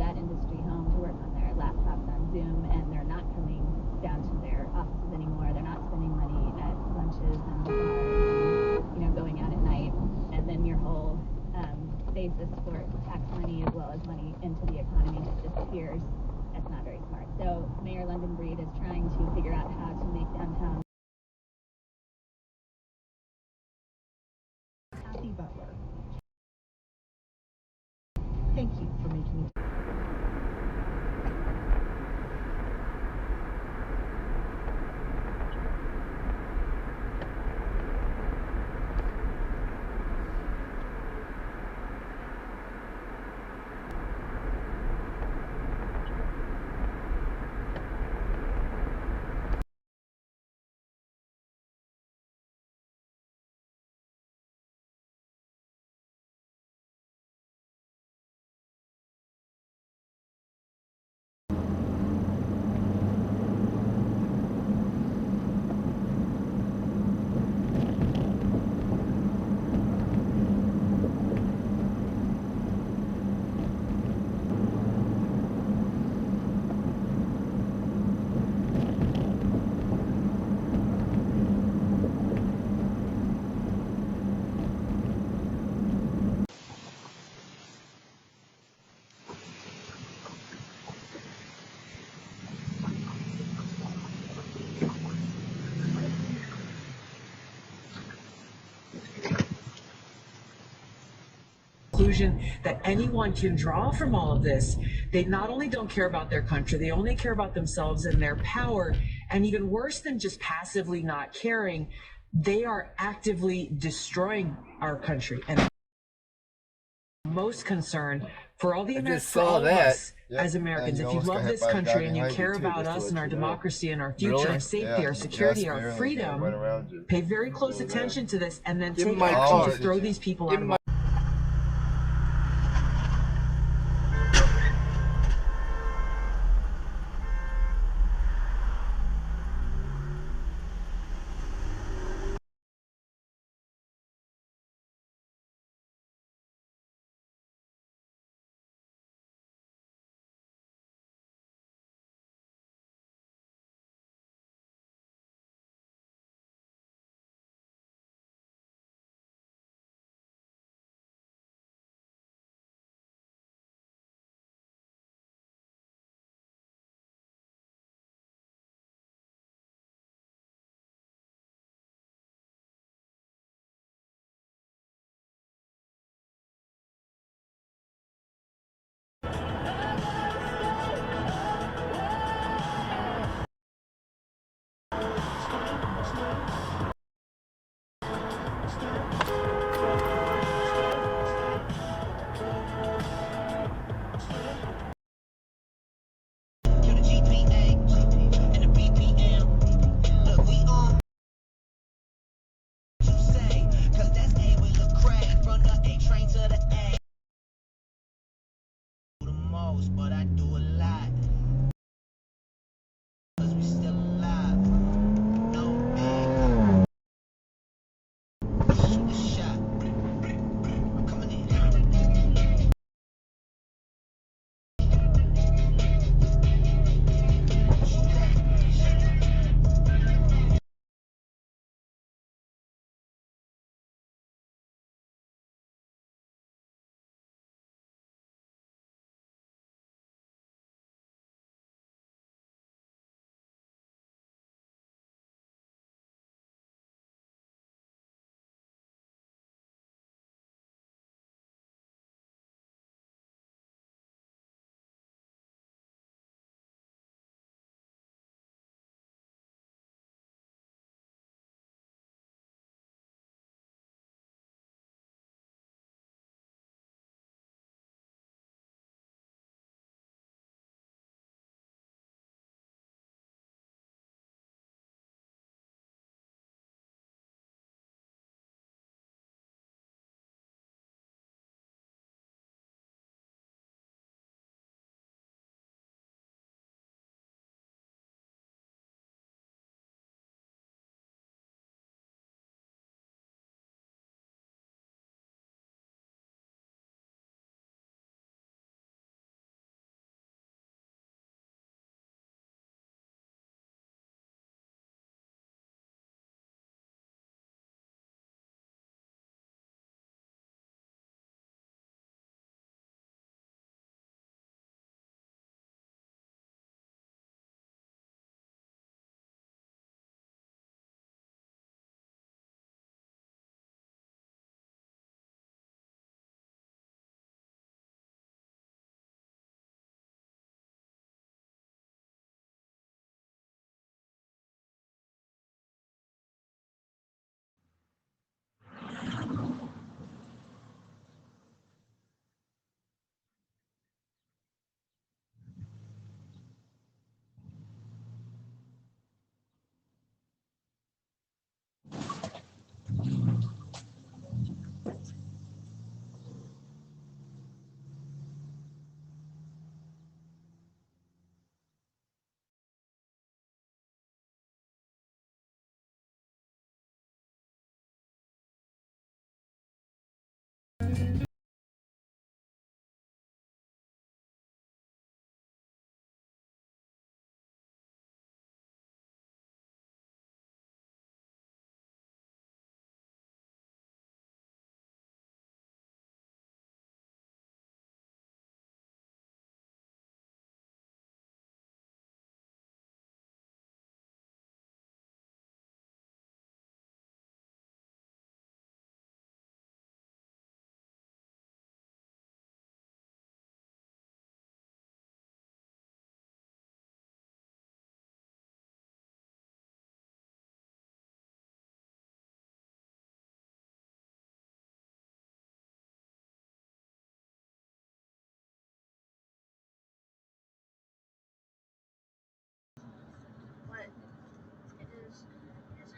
that industry home to work on their laptops on Zoom, and they're not coming down to their offices anymore. They're not spending money at lunches and bars and, going out at night. And then your whole basis for tax money as well as money into the economy just disappears. That's not very smart. So Mayor London Breed is trying to figure out how to make downtown Happy Butler. Thank you for making me. Conclusion that anyone can draw from all of this. They not only don't care about their country, they only care about themselves and their power. And even worse than just passively not caring, they are actively destroying our country. And most concerned for all the Americans, for all of us as Americans. If you love this country and you care about us and our democracy and our future, our safety, our security, our freedom, pay very close attention to this and then take action to throw these people out of office.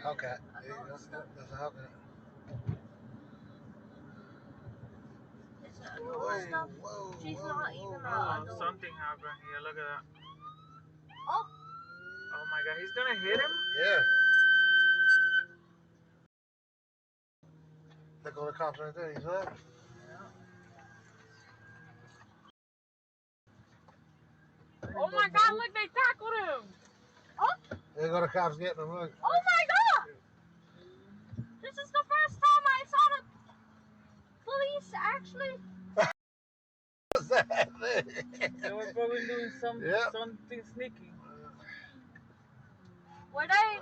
Okay. That's a Hellcat. It's a normal stuff. She's not even an adult. Something happened here. Look at that. Oh. Oh my God, he's gonna hit him? Yeah. There go the cops right there. You saw that? Oh my God, look, they tackled him. Oh. There go the cops getting him. Look. Oh my God. This is the first time I saw the police actually. What's that? They were probably doing something sneaky. Were they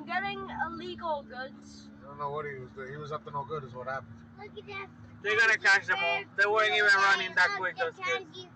getting illegal goods? I don't know what he was doing. He was up to no good is what happened. Look at that. They're gonna catch them all. They weren't even running that quick, those kids.